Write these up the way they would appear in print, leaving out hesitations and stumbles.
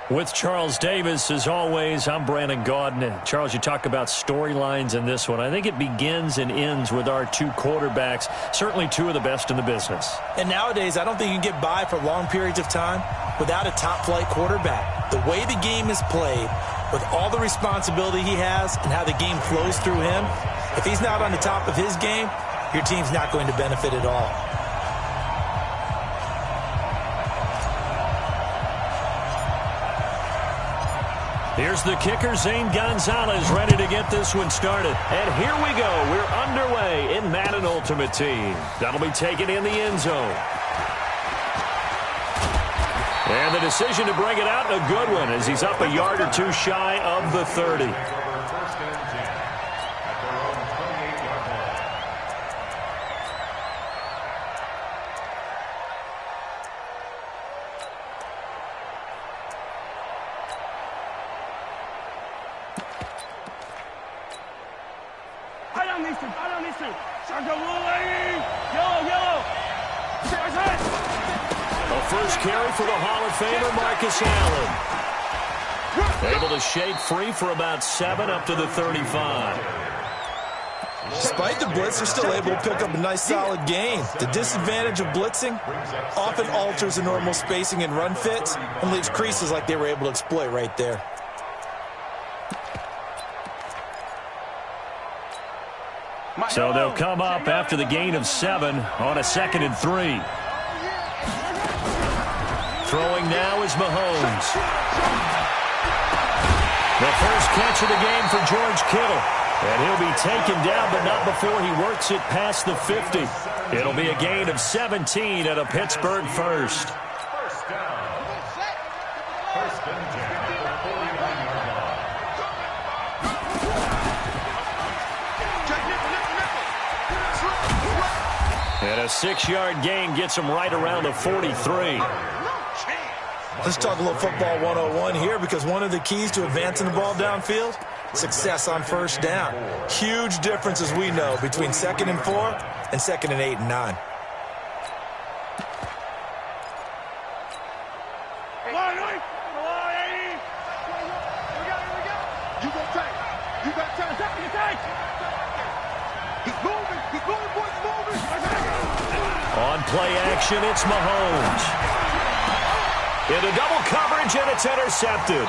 With Charles Davis, as always, I'm Brandon Gaudin. Charles, you talk about storylines in this one. I think it begins and ends with our two quarterbacks, certainly two of the best in the business. And nowadays, I don't think you can get by for long periods of time without a top-flight quarterback. The way the game is played, with all the responsibility he has and how the game flows through him, if he's not on the top of his game, your team's not going to benefit at all. Here's the kicker, Zane Gonzalez, ready to get this one started. And here we go. We're underway in Madden Ultimate Team. That'll be taken in the end zone. And the decision to bring it out, a good one, as he's up a yard or two shy of the 30. First carry for the Hall of Famer, Marcus Allen. Able to shake free for about 7 up to the 35. Despite the blitz, they're still able to pick up a nice solid gain. The disadvantage of blitzing often alters the normal spacing and run fits and leaves creases like they were able to exploit right there. So they'll come up after the gain of 7 on a 2nd and 3. Throwing now is Mahomes. The first catch of the game for George Kittle. And he'll be taken down, but not before he works it past the 50. It'll be a gain of 17 at a Pittsburgh first. And a 6-yard gain gets him right around the 43. Let's talk a little football 101 here, because one of the keys to advancing the ball downfield, success on first down. Huge difference, as we know, between 2nd and 4 and 2nd and 8 and 9. On play action, it's Mahomes. Into double coverage, and it's intercepted.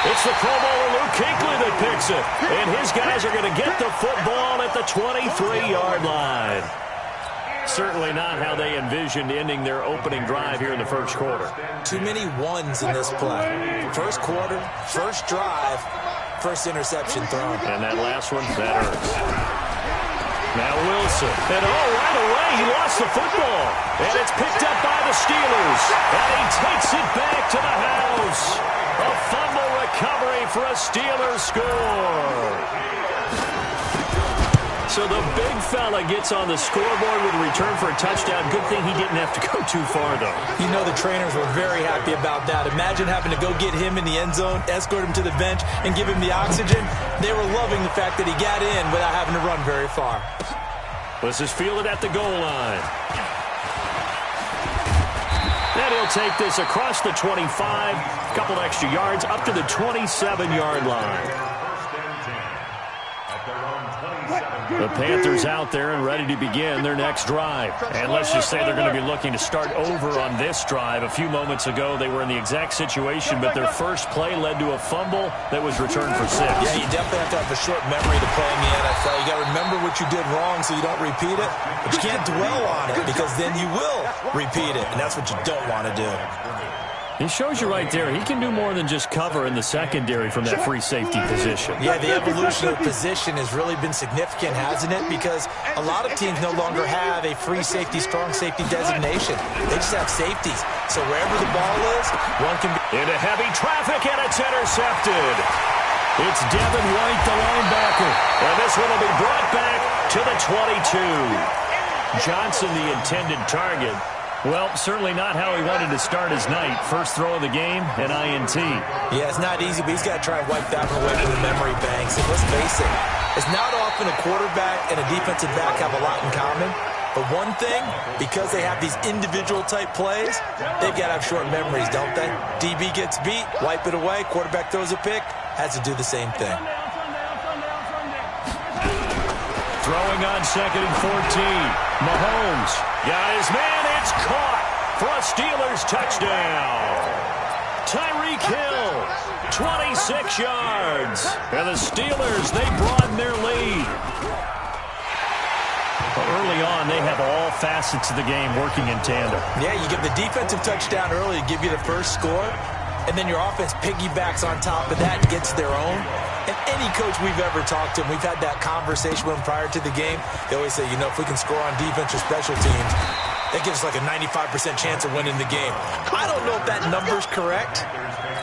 It's the Pro Bowler Luke Kuechly that picks it. And his guys are going to get the football at the 23-yard line. Certainly not how they envisioned ending their opening drive here in the first quarter. Too many ones in this play. First quarter, first drive, first interception thrown. And that last one, that hurts. Now Wilson, and right away he lost the football, and it's picked up by the Steelers, and he takes it back to the house. A fumble recovery for a Steelers score. So the big fella gets on the scoreboard with a return for a touchdown. Good thing he didn't have to go too far, though. You know the trainers were very happy about that. Imagine having to go get him in the end zone, escort him to the bench, and give him the oxygen. They were loving the fact that he got in without having to run very far. This is fielded at the goal line. And he'll take this across the 25, a couple extra yards, up to the 27-yard line. The Panthers out there and ready to begin their next drive. And let's just say they're going to be looking to start over on this drive. A few moments ago, they were in the exact situation, but their first play led to a fumble that was returned for 6. Yeah, you definitely have to have a short memory to play in the NFL. You got to remember what you did wrong so you don't repeat it, but you can't dwell on it because then you will repeat it, and that's what you don't want to do. It shows you right there, he can do more than just cover in the secondary from that free safety position. Yeah, the evolution of position has really been significant, hasn't it? Because a lot of teams no longer have a free safety, strong safety designation. They just have safeties. So wherever the ball is, one can be... Into heavy traffic, and it's intercepted. It's Devin White, the linebacker. And this one will be brought back to the 22. Johnson, the intended target. Well, certainly not how he wanted to start his night. First throw of the game, an INT. Yeah, it's not easy, but he's got to try and wipe that one away from the memory banks. And let's face it, it's not often a quarterback and a defensive back have a lot in common. But one thing, because they have these individual type plays, they've got to have short memories, don't they? DB gets beat, wipe it away, quarterback throws a pick, has to do the same thing. Throwing on 2nd and 14. Mahomes got his man. It's caught for a Steelers touchdown. Tyreek Hill, 26 yards. And the Steelers, they broaden their lead. But early on, they have all facets of the game working in tandem. Yeah, you give the defensive touchdown early to give you the first score, and then your offense piggybacks on top of that and gets their own. And any coach we've ever talked to, and we've had that conversation with them prior to the game, they always say, you know, if we can score on defense or special teams, that gives us like a 95% chance of winning the game. I don't know if that number's correct,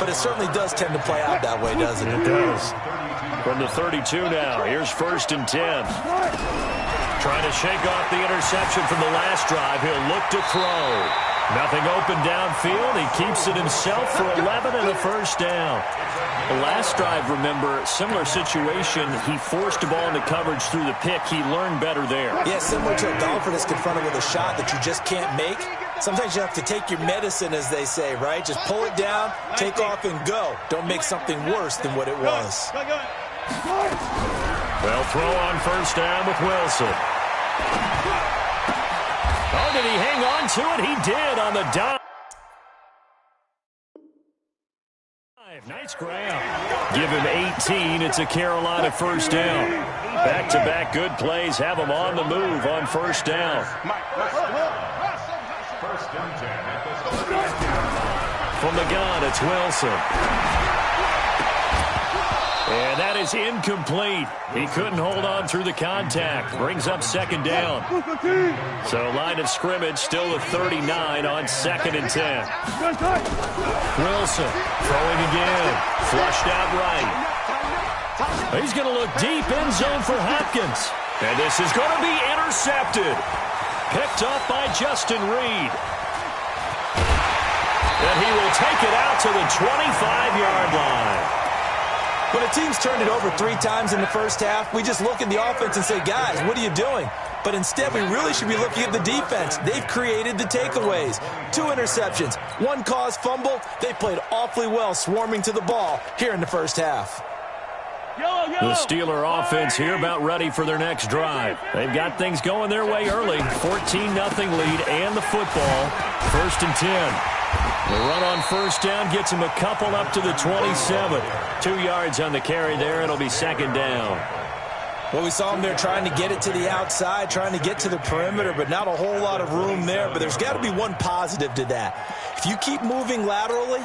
but it certainly does tend to play out that way, doesn't it? It does. From the 32 now, here's 1st and 10. Trying to shake off the interception from the last drive. He'll look to throw. Nothing open downfield. He keeps it himself for 11 and a first down. The last drive, remember, similar situation. He forced a ball into coverage through the pick. He learned better there. Yeah, similar to a golfer that's confronted with a shot that you just can't make. Sometimes you have to take your medicine, as they say, right? Just pull it down, take off, and go. Don't make something worse than what it was. They'll throw on 1st down with Wilson. Oh, did he hang on to it? He did on the dive. Nice grab. Give him 18. It's a Carolina 1st down. Back-to-back good plays have him on the move on 1st down. From the gun, it's Wilson. And that is incomplete. He couldn't hold on through the contact. Brings up 2nd down. So line of scrimmage still at 39 on 2nd and 10. Wilson throwing again. Flushed out right. He's going to look deep end zone for Hopkins. And this is going to be intercepted. Picked off by Justin Reed. And he will take it out to the 25-yard line. When a team's turned it over 3 times in the first half, we just look at the offense and say, guys, what are you doing? But instead, we really should be looking at the defense. They've created the takeaways. 2 interceptions, 1 caused fumble. They played awfully well swarming to the ball here in the first half. The Steeler offense here about ready for their next drive. They've got things going their way early. 14-0 lead and the football. 1st and 10. The run on 1st down gets him a couple up to the 27. 2 yards on the carry there. It'll be 2nd down. Well, we saw him there trying to get it to the outside, trying to get to the perimeter, but not a whole lot of room there. But there's got to be one positive to that. If you keep moving laterally,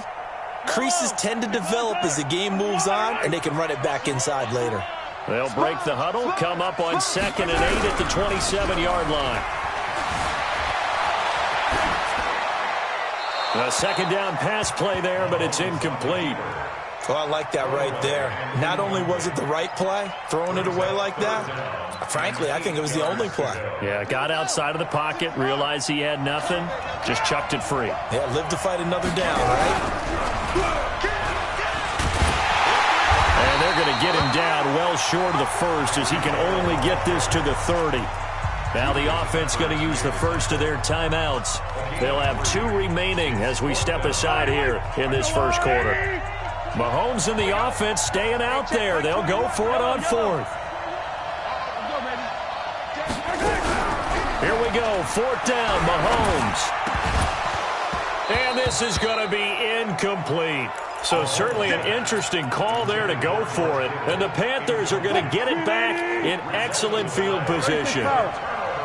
creases tend to develop as the game moves on, and they can run it back inside later. They'll break the huddle, come up on 2nd and 8 at the 27-yard line. A 2nd down pass play there, but it's incomplete. Oh, I like that right there. Not only was it the right play, throwing it away like that, frankly, I think it was the only play. Yeah, got outside of the pocket, realized he had nothing, just chucked it free. Yeah, live to fight another down, right? And they're going to get him down well short of the first as he can only get this to the 30. Now the offense going to use the first of their timeouts. They'll have 2 remaining as we step aside here in this first quarter. Mahomes and the offense staying out there. They'll go for it on 4th. Here we go. 4th down, Mahomes. And this is going to be incomplete. So certainly an interesting call there to go for it. And the Panthers are going to get it back in excellent field position.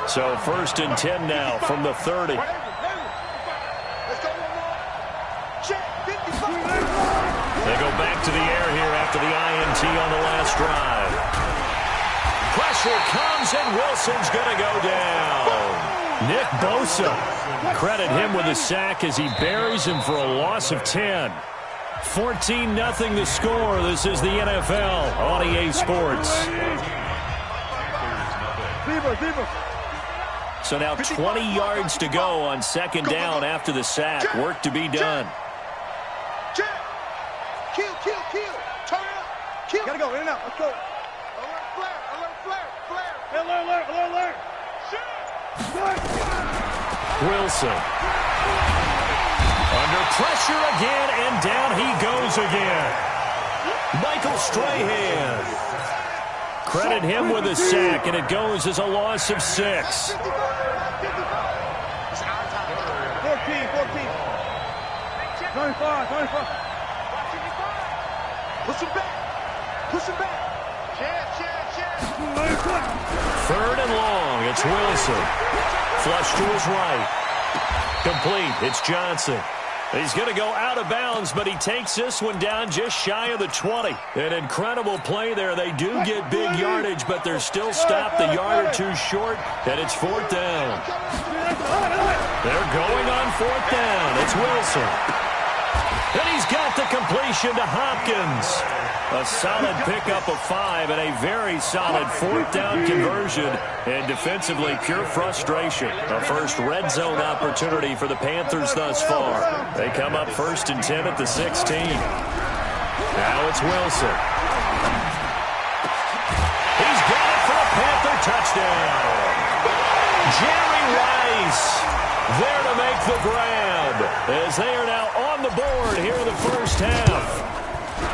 So 1st and 10 now from the 30. They go back to the air here after the INT on the last drive. Pressure comes and Wilson's going to go down. Nick Bosa, credit him with a sack as he buries him for a loss of 10. 14-0 the score. This is the NFL on EA Sports. So now 20 yards to go on 2nd down after the sack. Work to be done. Kill. Turn up. Kill. Gotta go. In and out. Let's go. Alert, flare. Alert. Wilson. Under pressure again, and down he goes again. Michael Strahan. Credit him with a sack, and it goes as a loss of 6. 14. Push him back. Push him back. Third and long. It's Wilson. Flush to his right. Complete. It's Johnson. He's going to go out of bounds, but he takes this one down just shy of the 20. An incredible play there. They do get big yardage, but they're still stopped a yard or two short, and it's 4th down. They're going on 4th down. It's Wilson. And he's got the completion to Hopkins. A solid pickup of 5 and a very solid 4th down conversion. And defensively, pure frustration. A first red zone opportunity for the Panthers thus far. They come up 1st and 10 at the 16. Now it's Wilson. He's got it for a Panther touchdown. Jerry Rice there to make the grab as they are now on the board here in the first half.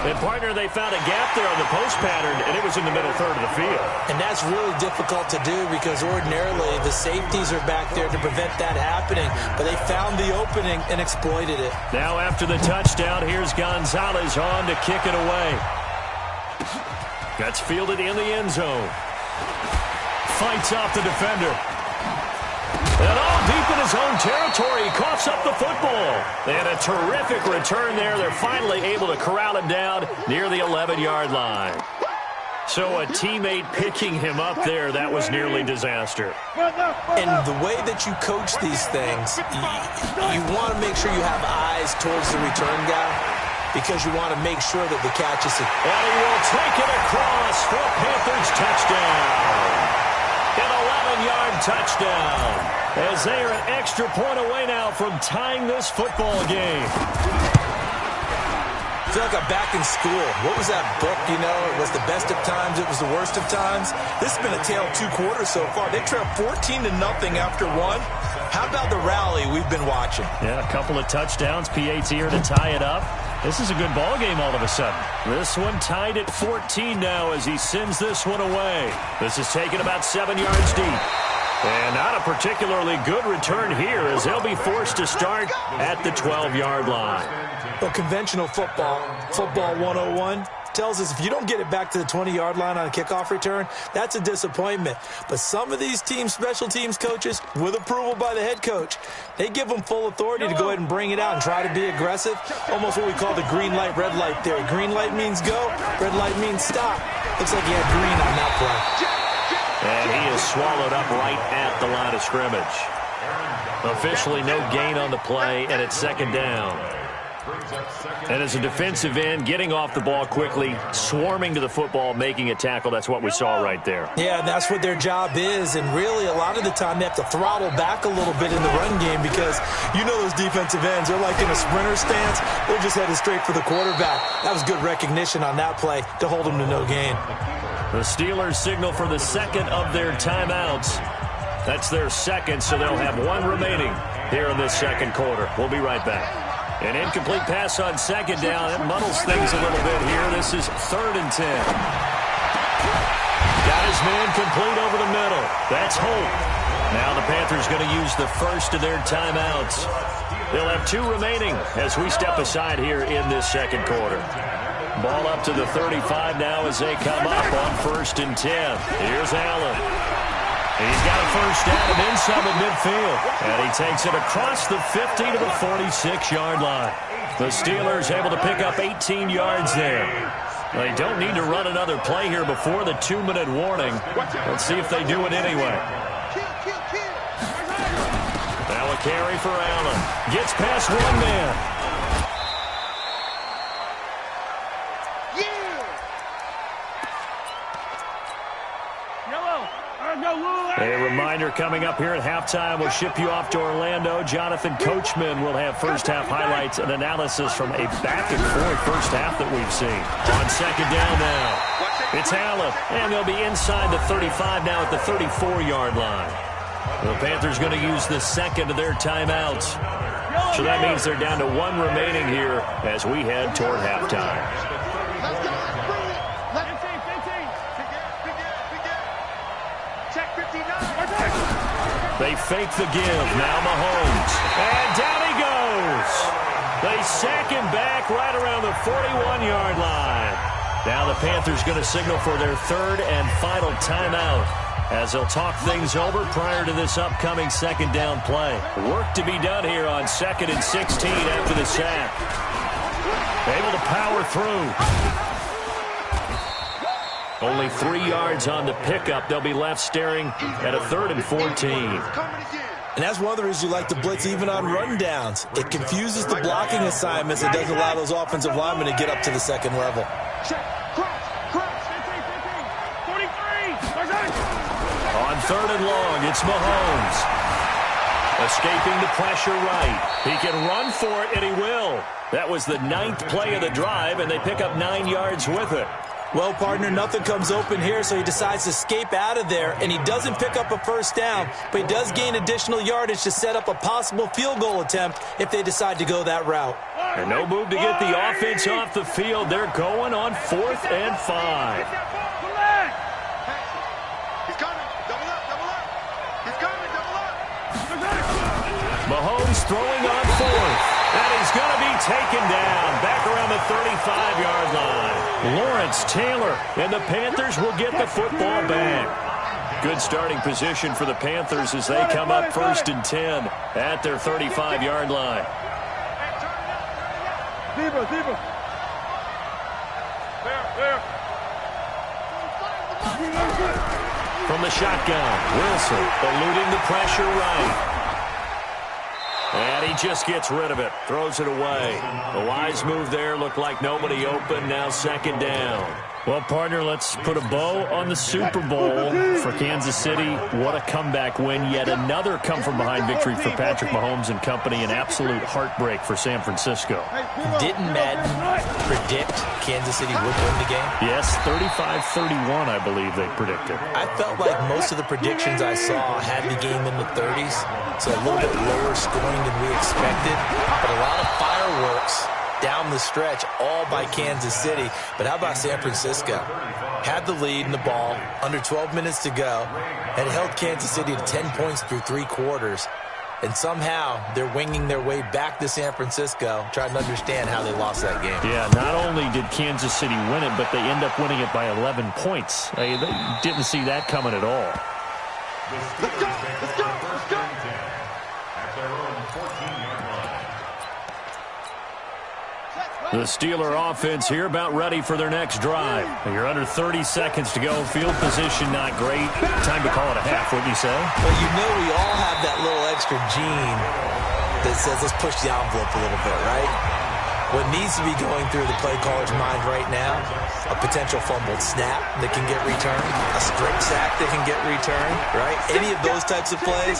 And, partner, they found a gap there on the post pattern, and it was in the middle third of the field. And that's really difficult to do because ordinarily the safeties are back there to prevent that happening. But they found the opening and exploited it. Now after the touchdown, here's Gonzalez on to kick it away. That's fielded in the end zone. Fights off the defender. And all deep in his own territory, he coughs up the football. And a terrific return there. They're finally able to corral him down near the 11-yard line. So a teammate picking him up there, that was nearly disaster. And the way that you coach these things, you want to make sure you have eyes towards the return guy because you want to make sure that the catch is... And he will take it across for a Panthers touchdown. An 11-yard touchdown as they are an extra point away now from tying this football game. I feel like I'm back in school. What was that book, you know? It was the best of times. It was the worst of times. This has been a tale of 2 quarters so far. They trailed 14-0 after 1. How about the rally we've been watching? Yeah, a couple of touchdowns. PAT here to tie it up. This is a good ball game all of a sudden. This one tied at 14 now as he sends this one away. This is taken about 7 yards deep. And not a particularly good return here as they'll be forced to start at the 12-yard line. Well, conventional football 101, tells us if you don't get it back to the 20-yard line on a kickoff return, that's a disappointment. But some of these teams, special teams coaches, with approval by the head coach, they give them full authority to go ahead and bring it out and try to be aggressive. Almost what we call the green light, red light theory. Green light means go, red light means stop. Looks like he had green on that play. And he is swallowed up right at the line of scrimmage. Officially no gain on the play, and it's 2nd down. And as a defensive end, getting off the ball quickly, swarming to the football, making a tackle, that's what we saw right there. Yeah, that's what their job is, and really a lot of the time they have to throttle back a little bit in the run game because you know those defensive ends, they're like in a sprinter stance. They're just headed straight for the quarterback. That was good recognition on that play to hold them to no gain. The Steelers signal for the second of their timeouts. That's their second, so they'll have 1 remaining here in this second quarter. We'll be right back. An incomplete pass on 2nd down. It muddles things a little bit here. This is 3rd and 10. Got his man complete over the middle. That's Holt. Now the Panthers going to use the first of their timeouts. They'll have 2 remaining as we step aside here in this second quarter. Ball up to the 35 now as they come up on 1st and 10. Here's Allen. He's got a first down and inside the midfield. And he takes it across the 50 to the 46-yard line. The Steelers able to pick up 18 yards there. They don't need to run another play here before the 2-minute warning. Let's see if they do it anyway. Now a carry for Allen. Gets past 1 man. A reminder coming up here at halftime. We'll ship you off to Orlando. Jonathan Coachman will have first-half highlights and analysis from a back-and-forth first half that we've seen. On 2nd down now, it's Allen, and they'll be inside the 35 now at the 34-yard line. The Panthers going to use the second of their timeouts. So that means they're down to one remaining here as we head toward halftime. They fake the give. Now Mahomes. And down he goes. They sack him back right around the 41-yard line. Now the Panthers going to signal for their third and final timeout as they'll talk things over prior to this upcoming second down play. Work to be done here on 2nd and 16 after the sack. Able to power through. Only 3 yards on the pickup. They'll be left staring at a 3rd and 14. And that's one of the reasons you like to blitz even on rundowns. It confuses the blocking assignments. It doesn't allow those offensive linemen to get up to the second level. On 3rd and long, it's Mahomes. Escaping the pressure right. He can run for it, and he will. That was the 9th play of the drive, and they pick up 9 yards with it. Well, partner, nothing comes open here, so he decides to escape out of there, and he doesn't pick up a first down, but he does gain additional yardage to set up a possible field goal attempt if they decide to go that route. And no move to get the offense off the field. They're going on 4th and 5. Mahomes throwing on 4th. And he's going to be taken down back around the 35-yard line. Lawrence Taylor, and the Panthers will get the football back. Good starting position for the Panthers as they come up 1st and 10 at their 35-yard line. From the shotgun, Wilson eluding the pressure right. And he just gets rid of it, throws it away. A wise move there, looked like nobody open, now 2nd down. Well, partner, let's put a bow on the Super Bowl for Kansas City. What a comeback win. Yet another come-from-behind victory for Patrick Mahomes and company. An absolute heartbreak for San Francisco. Didn't Madden predict Kansas City would win the game? Yes, 35-31, I believe they predicted. I felt like most of the predictions I saw had the game in the 30s, so a little bit lower scoring than we expected, but a lot of fireworks down the stretch, all by Kansas City. But how about San Francisco? Had the lead in the ball, under 12 minutes to go, and held Kansas City to 10 points through 3 quarters. And somehow they're winging their way back to San Francisco, trying to understand how they lost that game. Yeah, not only did Kansas City win it, but they end up winning it by 11 points. They didn't see that coming at all. Let's go! Let's go! Let's go! The Steeler offense here about ready for their next drive. You're under 30 seconds to go. Field position not great. Time to call it a half, wouldn't you say? Well, you know we all have that little extra gene that says let's push the envelope a little bit, right? What needs to be going through the play caller's mind right now, a potential fumbled snap that can get returned, a strip sack that can get returned, right? Any of those types of plays,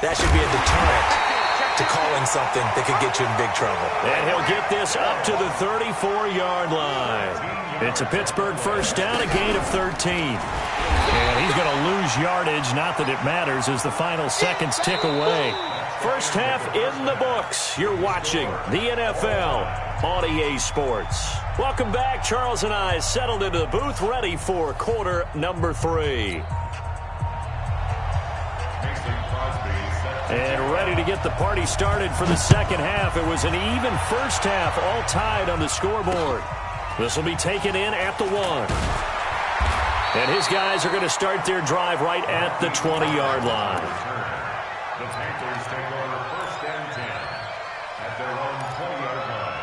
that should be a deterrent to calling something that could get you in big trouble. And he'll get this up to the 34-yard line. It's a Pittsburgh first down, a gain of 13. And he's going to lose yardage, not that it matters, as the final seconds tick away. First half in the books. You're watching the NFL on EA Sports. Welcome back. Charles and I settled into the booth, ready for quarter number 3. And ready to get the party started for the second half. It was an even first half, all tied on the scoreboard. This will be taken in at the 1. And his guys are going to start their drive right at the 20-yard line. The Panthers take over 1st and 10 at their own 20-yard line.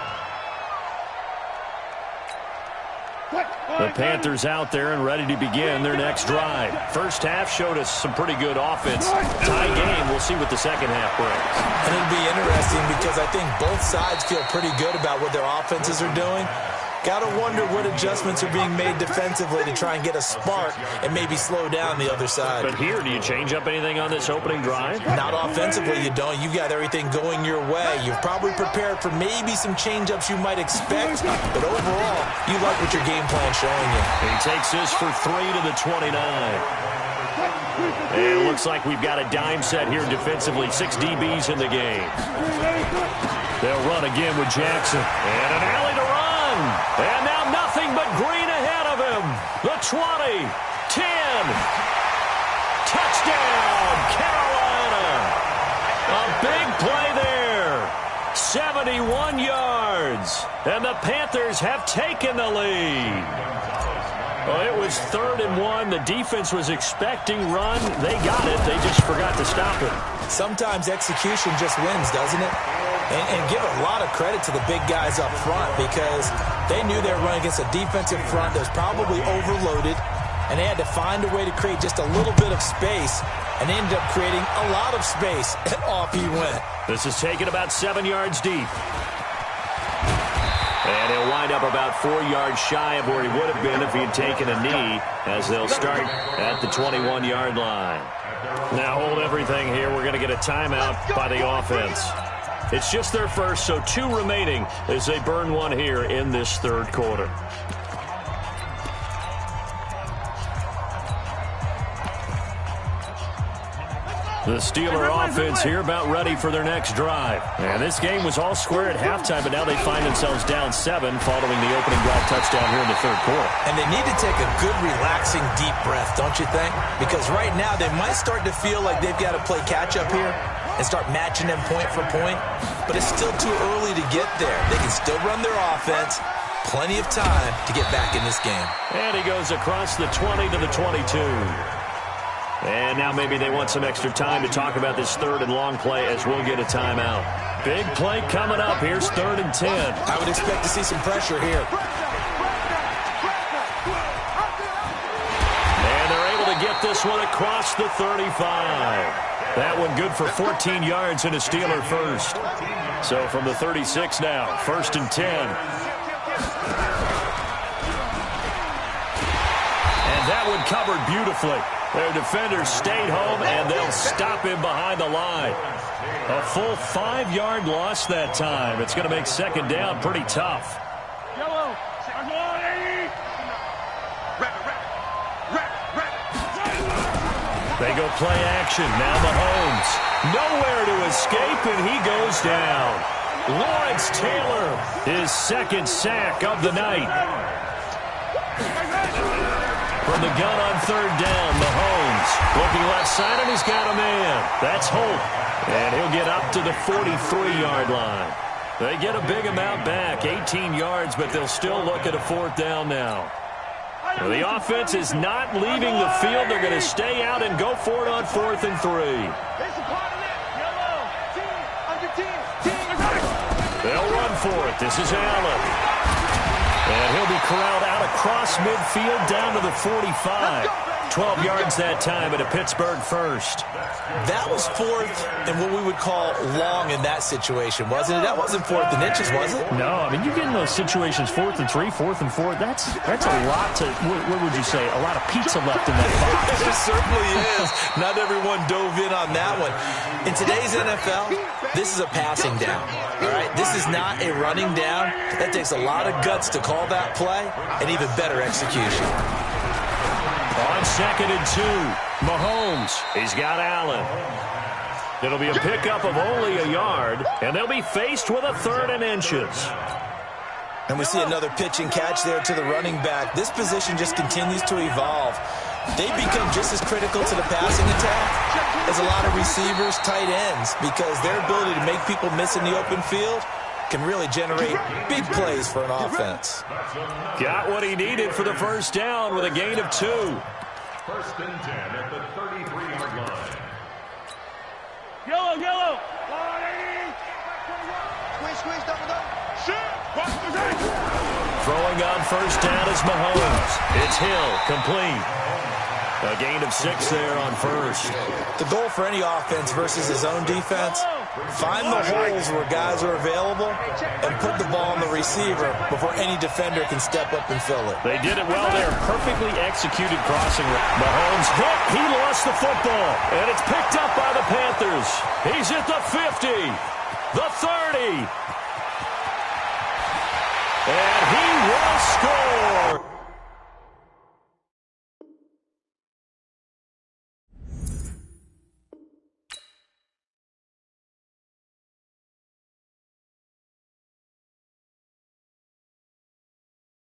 The Panthers out there and ready to begin their next drive. First half showed us some pretty good offense. Tie game, we'll see what the second half brings. And it'll be interesting because I think both sides feel pretty good about what their offenses are doing. Got to wonder what adjustments are being made defensively to try and get a spark and maybe slow down the other side. But here, do you change up anything on this opening drive? Not offensively, you don't. You've got everything going your way. You've probably prepared for maybe some change-ups you might expect, but overall, you like what your game plan's showing you. He takes this for 3 to the 29. And it looks like we've got a dime set here defensively. 6 DBs in the game. They'll run again with Jackson. And an alley to run. And now nothing but green ahead of him. The 20, 10. Touchdown, Carolina. A big play there. 71 yards. And the Panthers have taken the lead. Well, it was 3rd and 1. The defense was expecting run. They got it. They just forgot to stop it. Sometimes execution just wins, doesn't it? And give a lot of credit to the big guys up front because they knew they were running against a defensive front that was probably overloaded, and they had to find a way to create just a little bit of space, and they ended up creating a lot of space, and off he went. This is taken about 7 yards deep. And he'll wind up about 4 yards shy of where he would have been if he had taken a knee, as they'll start at the 21-yard line. Now hold everything here. We're going to get a timeout by the offense. It's just their first, so 2 remaining as they burn one here in this 3rd quarter. The Steeler offense here about ready for their next drive. And this game was all square at halftime, but now they find themselves down 7 following the opening drive touchdown here in the 3rd quarter. And they need to take a good, relaxing, deep breath, don't you think? Because right now they might start to feel like they've got to play catch-up here and start matching them point for point. But it's still too early to get there. They can still run their offense. Plenty of time to get back in this game. And he goes across the 20 to the 22. And now maybe they want some extra time to talk about this 3rd and long play as we'll get a timeout. Big play coming up. Here's 3rd and 10. I would expect to see some pressure here. And they're able to get this one across the 35. That one good for 14 yards and a Steeler first. So from the 36 now, 1st and 10. And that one covered beautifully. Their defenders stayed home, and they'll stop him behind the line. A full 5-yard loss that time. It's going to make 2nd down pretty tough. They go play action. Now Mahomes. Nowhere to escape, and he goes down. Lawrence Taylor, his 2nd sack of the night. From the gun on 3rd down, Mahomes looking left side, and he's got a man. That's Holt, and he'll get up to the 43-yard line. They get a big amount back, 18 yards, but they'll still look at a 4th down now. Well, the offense is not leaving the field. They're going to stay out and go for it on 4th and 3. They'll run for it. This is Allen. And he'll be corralled out across midfield down to the 45. 12 yards that time at a Pittsburgh first. That was 4th and what we would call long in that situation, wasn't it? That wasn't 4th and inches, was it? No, I mean, you get in those situations, 4th and 3, 4th and 4. That's a lot to, what would you say, a lot of pizza left in that box. It certainly is. Not everyone dove in on that one. In today's NFL, this is a passing down. All right, this is not a running down. That takes a lot of guts to call that play and even better execution. On 2nd and 2, Mahomes. He's got Allen. It'll be a pickup of only a yard, and they'll be faced with a 3rd and inches. And we see another pitch and catch there to the running back. This position just continues to evolve. They become just as critical to the passing attack as a lot of receivers, tight ends, because their ability to make people miss in the open field can really generate big plays for an offense. Got what he needed for the 1st down with a gain of 2. 1st and 10 at the 33-yard line. Yellow. Squeeze, double. Throwing on 1st down is Mahomes. It's Hill, complete. A gain of 6 there on 1st. The goal for any offense versus his own defense, find the holes where guys are available and put the ball on the receiver before any defender can step up and fill it. They did it well there. Perfectly executed crossing. Mahomes hit. He lost the football. And it's picked up by the Panthers. He's at the 50, the 30. And he will score.